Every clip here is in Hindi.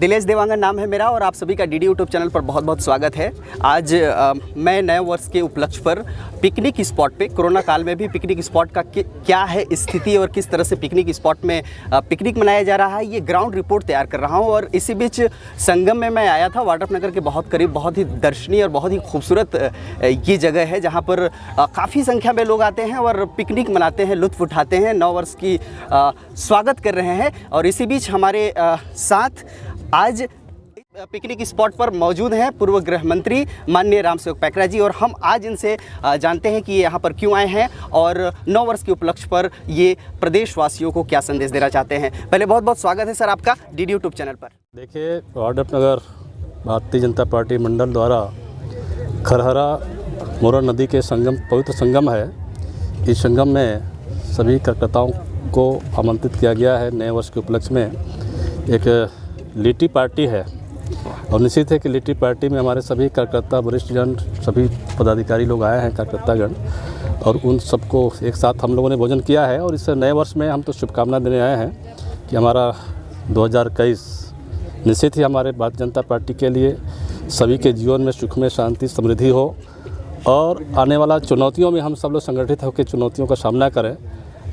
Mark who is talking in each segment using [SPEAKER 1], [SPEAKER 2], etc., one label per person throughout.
[SPEAKER 1] दिलेश देवांगन नाम है मेरा और आप सभी का डीडी यूट्यूब चैनल पर बहुत बहुत स्वागत है। आज मैं नए वर्ष के उपलक्ष्य पर पिकनिक स्पॉट पे, कोरोना काल में भी पिकनिक स्पॉट का क्या है स्थिति और किस तरह से पिकनिक स्पॉट में पिकनिक मनाया जा रहा है, ये ग्राउंड रिपोर्ट तैयार कर रहा हूँ। और इसी बीच संगम में मैं आया था, वाड्रफ नगर के बहुत करीब, बहुत ही दर्शनीय और बहुत ही खूबसूरत ये जगह है जहाँ पर काफ़ी संख्या में लोग आते हैं और पिकनिक मनाते हैं, लुत्फ़ उठाते हैं, नव वर्ष की स्वागत कर रहे हैं। और इसी बीच हमारे साथ आज पिकनिक स्पॉट पर मौजूद हैं पूर्व गृह मंत्री माननीय रामसेवक पैकरा जी, और हम आज इनसे जानते हैं कि ये यहाँ पर क्यों आए हैं और नव वर्ष के उपलक्ष्य पर ये प्रदेशवासियों को क्या संदेश देना चाहते हैं। पहले बहुत बहुत स्वागत है सर आपका डीडी यूट्यूब चैनल पर।
[SPEAKER 2] देखिए, वाड्रफ नगर भारतीय जनता पार्टी मंडल द्वारा खरहरा मोरन नदी के संगम, पवित्र संगम है, इस संगम में सभी कार्यकर्ताओं को आमंत्रित किया गया है। नए वर्ष के उपलक्ष्य में एक लिट्टी पार्टी है और निश्चित है कि लिट्टी पार्टी में हमारे सभी कार्यकर्ता, वरिष्ठ जन, सभी पदाधिकारी लोग आए हैं, कार्यकर्तागण, और उन सबको एक साथ हम लोगों ने भोजन किया है। और इस नए वर्ष में हम तो शुभकामना देने आए हैं कि हमारा 2021 निश्चित ही हमारे भारतीय जनता पार्टी के लिए सभी के जीवन में सुख में शांति समृद्धि हो और आने वाला चुनौतियों में हम सब लोग संगठित होकर चुनौतियों का सामना करें।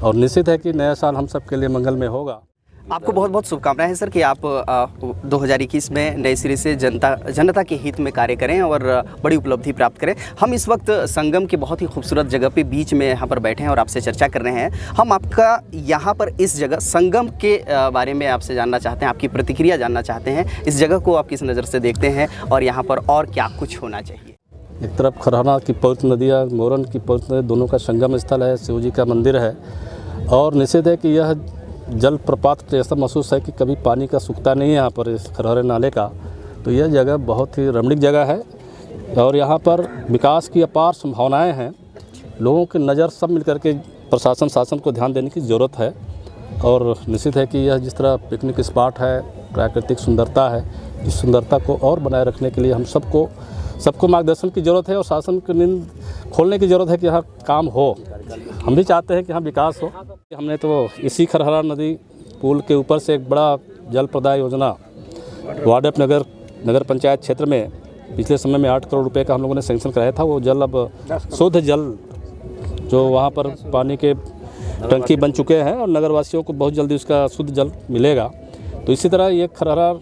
[SPEAKER 2] और निश्चित है कि नया साल हम सब के लिए मंगलमय होगा।
[SPEAKER 1] आपको बहुत बहुत शुभकामनाएं हैं सर कि आप 2021 में नए सिरे से जनता के हित में कार्य करें और बड़ी उपलब्धि प्राप्त करें। हम इस वक्त संगम के बहुत ही खूबसूरत जगह पे बीच में यहाँ पर बैठे हैं और आपसे चर्चा कर रहे हैं। हम आपका यहाँ पर इस जगह संगम के बारे में आपसे जानना चाहते हैं, आपकी प्रतिक्रिया जानना चाहते हैं। इस जगह को आप किस नज़र से देखते हैं और यहाँ पर और क्या कुछ होना चाहिए?
[SPEAKER 2] एक तरफ खरहरा की पवित्र नदी है, मोरन की पवित्र नदी, दोनों का संगम स्थल है, शिव जी का मंदिर है। और निश्चित है कि यह जल प्रपात ऐसा महसूस है कि कभी पानी का सूखता नहीं है यहाँ पर, इस खरहरे नाले का। तो यह जगह बहुत ही रमणीक जगह है और यहाँ पर विकास की अपार संभावनाएं हैं। लोगों की नज़र सब मिलकर के प्रशासन शासन को ध्यान देने की ज़रूरत है। और निश्चित है कि यह जिस तरह पिकनिक स्पॉट है, प्राकृतिक सुंदरता है, इस सुंदरता को और बनाए रखने के लिए हम सबको मार्गदर्शन की ज़रूरत है और शासन की नींद खोलने की ज़रूरत है कि यहाँ काम हो। हम भी चाहते हैं कि यहाँ विकास हो। हमने तो इसी खरहरा नदी पुल के ऊपर से एक बड़ा जल प्रदाय योजना वाड्रफ नगर पंचायत क्षेत्र में पिछले समय में 8 करोड़ रुपए का हम लोगों ने सैंक्शन कराया था। वो जल अब शुद्ध जल जो वहाँ पर पानी के टंकी बन चुके हैं और नगरवासियों को बहुत जल्दी उसका शुद्ध जल मिलेगा। तो इसी तरह ये खरहरा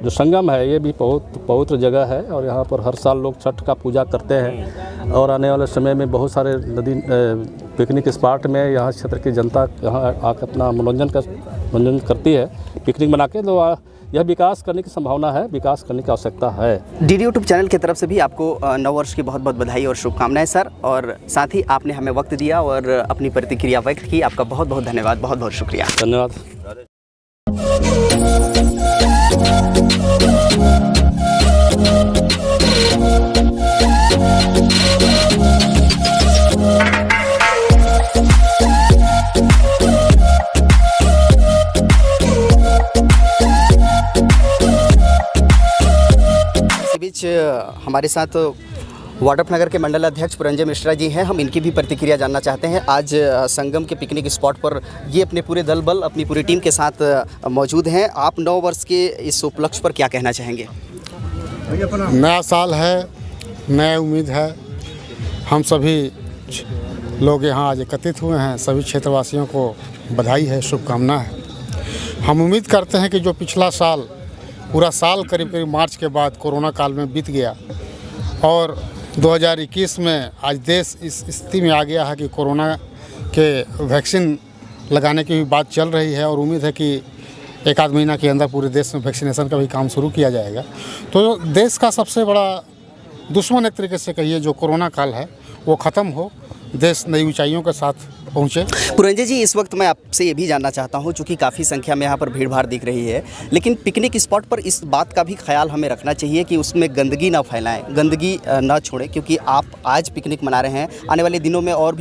[SPEAKER 2] जो संगम है ये भी बहुत पवित्र जगह है और यहाँ पर हर साल लोग छठ का पूजा करते हैं। और आने वाले समय में बहुत सारे नदी पिकनिक स्पॉट में यहाँ क्षेत्र की जनता यहाँ आकर अपना मनोरंजन करती है पिकनिक मना के। तो यह विकास करने की संभावना है, विकास करने की आवश्यकता है।
[SPEAKER 1] डीडी यूट्यूब चैनल की तरफ से भी आपको नव वर्ष की बहुत बहुत बधाई और शुभकामनाएं सर, और साथ ही आपने हमें वक्त दिया और अपनी प्रतिक्रिया व्यक्त की। आपका बहुत बहुत धन्यवाद, बहुत बहुत शुक्रिया।
[SPEAKER 2] धन्यवाद।
[SPEAKER 1] इसी बीच हमारे साथ वाड्रफ नगर के मंडल अध्यक्ष पुरंजय मिश्रा जी हैं। हम इनकी भी प्रतिक्रिया जानना चाहते हैं। आज संगम के पिकनिक स्पॉट पर ये अपने पूरे दल बल, अपनी पूरी टीम के साथ मौजूद हैं। आप नव वर्ष के इस उपलक्ष्य पर क्या कहना चाहेंगे?
[SPEAKER 3] नया साल है, नया उम्मीद है। हम सभी लोग यहाँ आज एकत्रित हुए हैं। सभी क्षेत्रवासियों को बधाई है, शुभकामना है। हम उम्मीद करते हैं कि जो पिछला साल, पूरा साल करीब मार्च के बाद कोरोना काल में बीत गया और 2021 में आज देश इस स्थिति में आ गया है कि कोरोना के वैक्सीन लगाने की भी बात चल रही है और उम्मीद है कि 1 आध महीना के अंदर पूरे देश में वैक्सीनेशन का भी काम शुरू किया जाएगा। तो देश का सबसे बड़ा दुश्मन एक तरीके से कहिए जो कोरोना काल है वो ख़त्म हो, देश नई ऊंचाइयों के साथ पहुँचे।
[SPEAKER 1] पुरंजय जी, इस वक्त मैं आपसे ये भी जानना चाहता हूँ, चूँकि काफ़ी संख्या में यहाँ पर भीड़ भाड़ दिख रही है, लेकिन पिकनिक स्पॉट पर इस बात का भी ख्याल हमें रखना चाहिए कि उसमें गंदगी ना फैलाएं, गंदगी ना छोड़ें, क्योंकि आप आज पिकनिक मना रहे हैं, आने वाले दिनों में और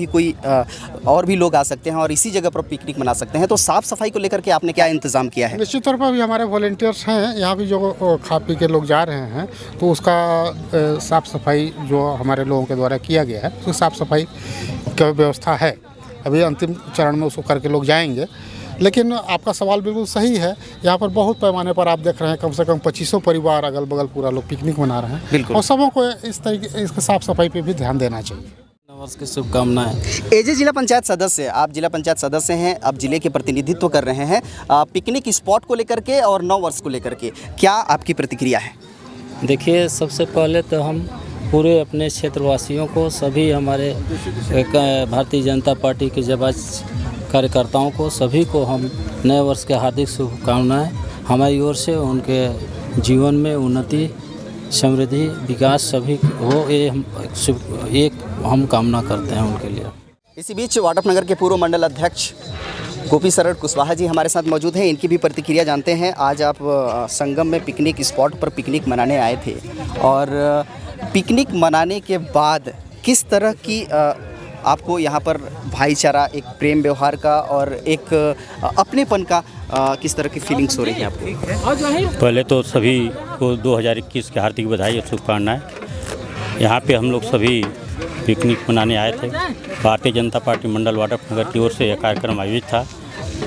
[SPEAKER 1] भी लोग आ सकते हैं और इसी जगह पर पिकनिक मना सकते हैं। तो साफ़ सफाई को लेकर के आपने क्या इंतज़ाम किया है?
[SPEAKER 3] निश्चित तौर पर अभी हमारे वॉलंटियर्स हैं यहाँ भी, जो खा पी के लोग जा रहे हैं तो उसका साफ़ सफाई जो हमारे लोगों के द्वारा किया गया है, उसकी साफ़ सफाई की व्यवस्था है। अभी अंतिम चरण में उसको करके लोग जाएंगे। लेकिन आपका सवाल बिल्कुल सही है। यहाँ पर बहुत पैमाने पर आप देख रहे हैं, कम से कम 2500 परिवार अगल बगल पूरा लोग पिकनिक मना रहे हैं।
[SPEAKER 1] बिल्कुल।
[SPEAKER 3] और सबों को इस तरीके इसके साफ सफाई पे भी ध्यान देना चाहिए।
[SPEAKER 4] नववर्ष की शुभकामनाएं।
[SPEAKER 1] एजे जिला पंचायत सदस्य, आप जिला पंचायत सदस्य हैं, आप जिले के प्रतिनिधित्व कर रहे हैं पिकनिक स्पॉट को लेकर के और नव वर्ष को लेकर के, क्या आपकी प्रतिक्रिया है?
[SPEAKER 4] देखिए, सबसे पहले तो हम पूरे अपने क्षेत्रवासियों को, सभी हमारे भारतीय जनता पार्टी के जाबाज कार्यकर्ताओं को, सभी को हम नए वर्ष के हार्दिक शुभकामनाएं। हमारी ओर से उनके जीवन में उन्नति, समृद्धि, विकास सभी हो, ये हम कामना करते हैं उनके लिए।
[SPEAKER 1] इसी बीच वाटपनगर के पूर्व मंडल अध्यक्ष गोपी शरण कुशवाहा जी हमारे साथ मौजूद हैं। इनकी भी प्रतिक्रिया जानते हैं। आज आप संगम में पिकनिक स्पॉट पर पिकनिक मनाने आए थे और पिकनिक मनाने के बाद किस तरह की आपको यहाँ पर भाईचारा, एक प्रेम व्यवहार का और एक अपनेपन का किस तरह की फीलिंग्स हो रही है आपको?
[SPEAKER 5] पहले तो सभी को 2021 की हार्दिक बधाई और शुभकामनाएं। यहाँ पे हम लोग सभी पिकनिक मनाने आए थे। भारतीय जनता पार्टी मंडल वाटपनगर की ओर से यह कार्यक्रम आयोजित था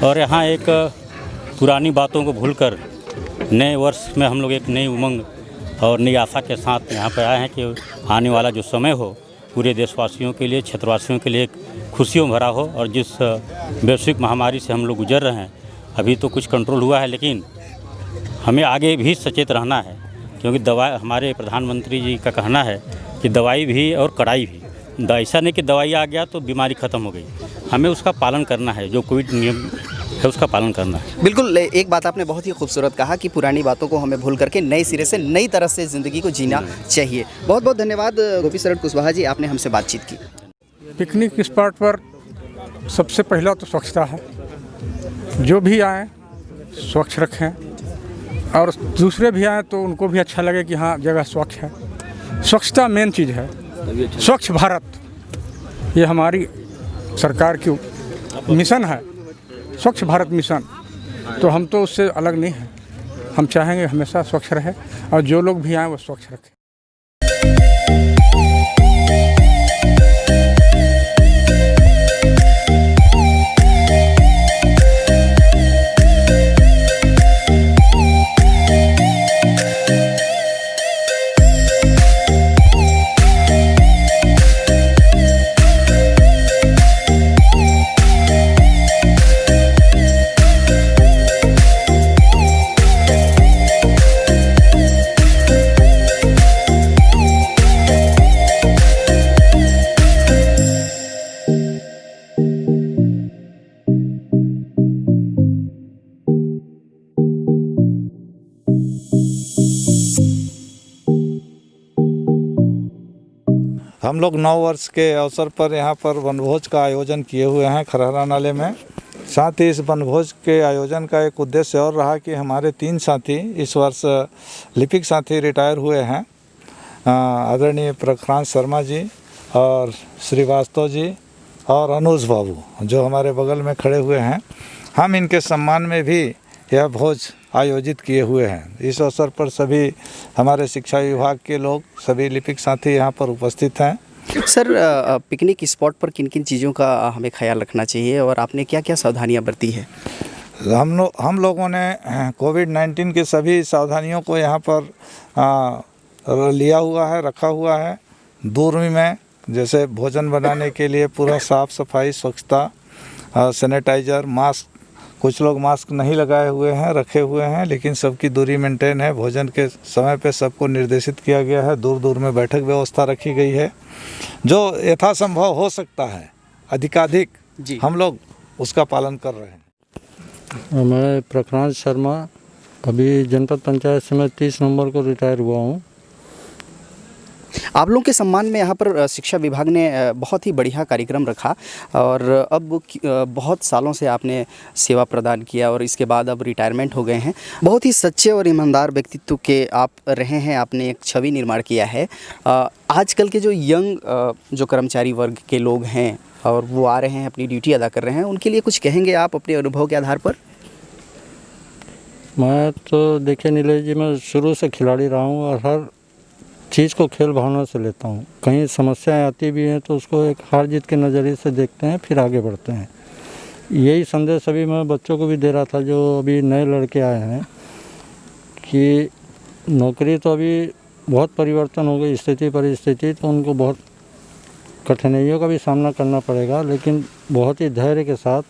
[SPEAKER 5] और यहाँ एक पुरानी बातों को भूलकर नए वर्ष में हम लोग एक नई उमंग और नई आशा के साथ यहाँ पर आए हैं कि आने वाला जो समय हो पूरे देशवासियों के लिए, क्षेत्रवासियों के लिए खुशियों भरा हो। और जिस वैश्विक महामारी से हम लोग गुजर रहे हैं, अभी तो कुछ कंट्रोल हुआ है, लेकिन हमें आगे भी सचेत रहना है, क्योंकि दवाई, हमारे प्रधानमंत्री जी का कहना है कि दवाई भी और कड़ाई भी। ऐसा नहीं कि दवाई आ गया तो बीमारी ख़त्म हो गई, हमें उसका पालन करना है, जो कोविड नियम है उसका पालन करना है।
[SPEAKER 1] बिल्कुल, एक बात आपने बहुत ही खूबसूरत कहा कि पुरानी बातों को हमें भूल करके नए सिरे से, नई तरह से ज़िंदगी को जीना चाहिए। बहुत बहुत धन्यवाद गोपी शरण कुशवाहा जी, आपने हमसे बातचीत की।
[SPEAKER 6] पिकनिक स्पॉट पर सबसे पहला तो स्वच्छता है, जो भी आए स्वच्छ रखें और दूसरे भी आए तो उनको भी अच्छा लगे कि हाँ जगह स्वच्छ है। स्वच्छता मेन चीज़ है। स्वच्छ भारत ये हमारी सरकार की मिशन है, स्वच्छ भारत मिशन। तो हम तो उससे अलग नहीं हैं, हम चाहेंगे हमेशा स्वच्छ रहे और जो लोग भी आए वो स्वच्छ रखें।
[SPEAKER 7] हम लोग नव वर्ष के अवसर पर यहाँ पर वनभोज का आयोजन किए हुए हैं खरहरा नाले में। साथ ही इस वनभोज के आयोजन का एक उद्देश्य और रहा कि हमारे 3 साथी इस वर्ष लिपिक साथी रिटायर हुए हैं, आदरणीय प्रक्रांत शर्मा जी और श्रीवास्तव जी और अनुज बाबू, जो हमारे बगल में खड़े हुए हैं। हम इनके सम्मान में भी यह भोज आयोजित किए हुए हैं। इस अवसर पर सभी हमारे शिक्षा विभाग के लोग, सभी लिपिक साथी यहाँ पर उपस्थित हैं।
[SPEAKER 1] सर, पिकनिक स्पॉट पर किन किन चीज़ों का हमें ख्याल रखना चाहिए और आपने क्या क्या सावधानियां बरती है?
[SPEAKER 7] हम लोगों ने कोविड-19 की सभी सावधानियों को यहाँ पर लिया हुआ है, रखा हुआ है। दूरी में जैसे भोजन बनाने के लिए पूरा साफ़ सफाई, स्वच्छता, सैनिटाइज़र, मास्क, कुछ लोग मास्क नहीं लगाए हुए हैं, रखे हुए हैं, लेकिन सबकी दूरी मेंटेन है। भोजन के समय पे सबको निर्देशित किया गया है। दूर दूर में बैठक व्यवस्था रखी गई है। जो यथासंभव हो सकता है अधिकाधिक हम लोग उसका पालन कर रहे हैं।
[SPEAKER 8] मैं प्रक्रांत शर्मा, अभी जनपद पंचायत समिति 30 नवंबर को रिटायर हुआ हूँ।
[SPEAKER 1] आप लोगों के सम्मान में यहाँ पर शिक्षा विभाग ने बहुत ही बढ़िया कार्यक्रम रखा और अब बहुत सालों से आपने सेवा प्रदान किया और इसके बाद अब रिटायरमेंट हो गए हैं। बहुत ही सच्चे और ईमानदार व्यक्तित्व के आप रहे हैं, आपने एक छवि निर्माण किया है। आजकल के जो यंग जो कर्मचारी वर्ग के लोग हैं और वो आ रहे हैं, अपनी ड्यूटी अदा कर रहे हैं, उनके लिए कुछ कहेंगे आप अपने अनुभव के आधार पर?
[SPEAKER 8] मैं तो देखिए नीलेश जी, मैं शुरू से खिलाड़ी रहा हूँ और हर चीज़ को खेल भावना से लेता हूँ। कहीं समस्याएं आती भी हैं तो उसको एक हार जीत के नज़रिए से देखते हैं, फिर आगे बढ़ते हैं। यही संदेश अभी मैं बच्चों को भी दे रहा था जो अभी नए लड़के आए हैं कि नौकरी तो अभी बहुत परिवर्तन हो गई स्थिति परिस्थिति, तो उनको बहुत कठिनाइयों का भी सामना करना पड़ेगा, लेकिन बहुत ही धैर्य के साथ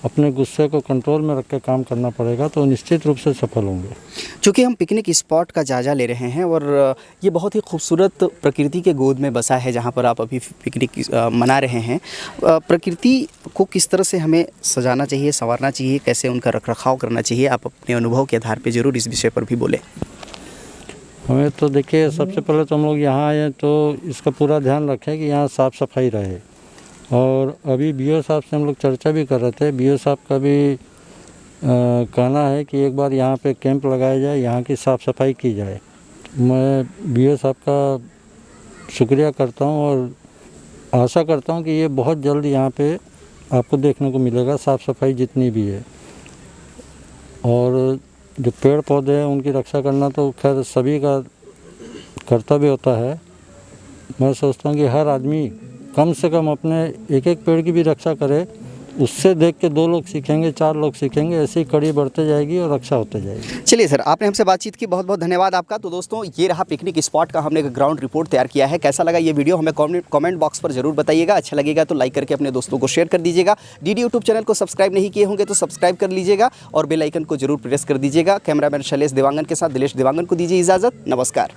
[SPEAKER 8] अपने गुस्से को कंट्रोल में रख के काम करना पड़ेगा, तो निश्चित रूप से सफल होंगे।
[SPEAKER 1] चूँकि हम पिकनिक स्पॉट का जायज़ा ले रहे हैं और ये बहुत ही खूबसूरत प्रकृति के गोद में बसा है जहाँ पर आप अभी पिकनिक मना रहे हैं। प्रकृति को किस तरह से हमें सजाना चाहिए, संवारना चाहिए, कैसे उनका रखरखाव करना चाहिए, आप अपने अनुभव के आधार पर ज़रूर इस विषय पर भी बोलें।
[SPEAKER 8] हमें तो देखिए, सबसे पहले तो हम लोग यहाँ आए हैं तो इसका पूरा ध्यान रखें कि यहाँ साफ़ सफाई रहे। और अभी बीओ साहब से हम लोग चर्चा भी कर रहे थे, बीओ साहब का भी कहना है कि एक बार यहाँ पे कैंप लगाया जाए, यहाँ की साफ़ सफाई की जाए। मैं बीओ साहब का शुक्रिया करता हूँ और आशा करता हूँ कि ये बहुत जल्द यहाँ पे आपको देखने को मिलेगा, साफ़ सफाई जितनी भी है। और जो पेड़ पौधे हैं उनकी रक्षा करना तो खैर सभी का कर्तव्य होता है। मैं सोचता हूँ कि हर आदमी कम से कम अपने एक एक पेड़ की भी रक्षा करे, उससे देख के 2 लोग सीखेंगे, 4 लोग सीखेंगे, ऐसी कड़ी बढ़ते जाएगी और रक्षा होते जाएगी।
[SPEAKER 1] चलिए सर, आपने हमसे बातचीत की, बहुत बहुत धन्यवाद आपका। तो दोस्तों, ये रहा पिकनिक स्पॉट का हमने ग्राउंड रिपोर्ट तैयार किया है। कैसा लगा ये वीडियो हमें कमेंट बॉक्स पर जरूर बताइएगा। अच्छा लगेगा तो लाइक करके अपने दोस्तों को शेयर कर दीजिएगा। डीडी यूट्यूब चैनल को सब्सक्राइब नहीं किए होंगे तो सब्सक्राइब कर लीजिएगा और बेल आइकन को जरूर प्रेस कर दीजिएगा। कैमरामैन शैलेश देवांगन के साथ दिलेश देवांगन को दीजिए इजाज़त। नमस्कार।